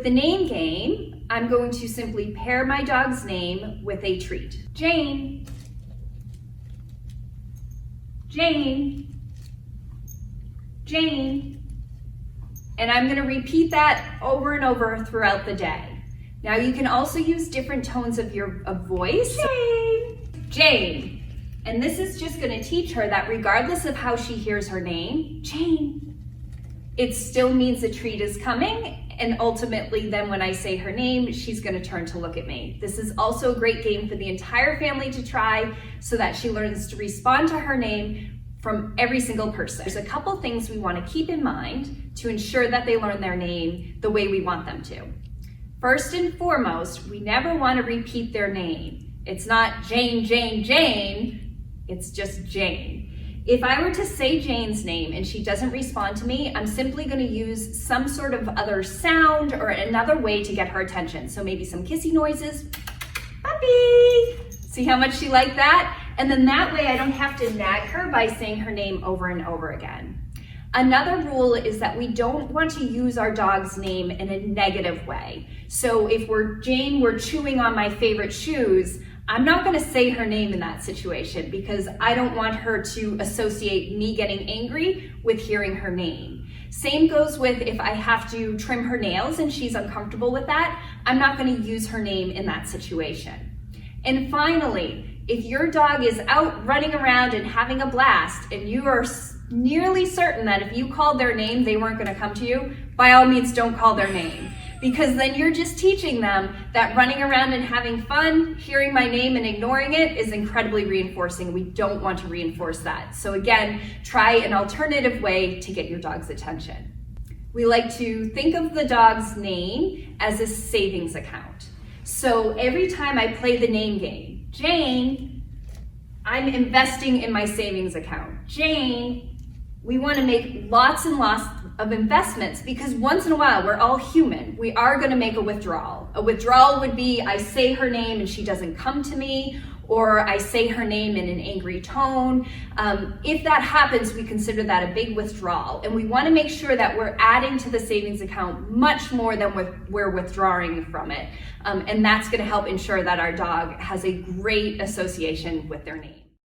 With the name game, I'm going to simply pair my dog's name with a treat. Jane, Jane, Jane. And I'm going to repeat that over and over throughout the day. Now you can also use different tones of voice. Jane, Jane. And this is just going to teach her that regardless of how she hears her name, Jane, it still means a treat is coming. And ultimately then when I say her name, she's going to turn to look at me. This is also a great game for the entire family to try so that she learns to respond to her name from every single person. There's a couple things we want to keep in mind to ensure that they learn their name the way we want them to. First and foremost, we never want to repeat their name. It's not Jane, Jane, Jane. It's just Jane. If I were to say Jane's name and she doesn't respond to me, I'm simply going to use some sort of other sound or another way to get her attention. So maybe some kissy noises. Puppy! See how much she liked that? And then that way I don't have to nag her by saying her name over and over again. Another rule is that we don't want to use our dog's name in a negative way. So if Jane were chewing on my favorite shoes, I'm not going to say her name in that situation because I don't want her to associate me getting angry with hearing her name. Same goes with if I have to trim her nails and she's uncomfortable with that, I'm not going to use her name in that situation. And finally, if your dog is out running around and having a blast and you are nearly certain that if you called their name, they weren't going to come to you, by all means don't call their name. Because then you're just teaching them that running around and having fun, hearing my name and ignoring it is incredibly reinforcing. We don't want to reinforce that. So again, try an alternative way to get your dog's attention. We like to think of the dog's name as a savings account. So every time I play the name game, Jane, I'm investing in my savings account. Jane, we want to make lots and lots of investments because once in a while, we're all human. We are going to make a withdrawal. A withdrawal would be I say her name and she doesn't come to me, or I say her name in an angry tone. If that happens, we consider that a big withdrawal. And we want to make sure that we're adding to the savings account much more than we're withdrawing from it. And that's going to help ensure that our dog has a great association with their name.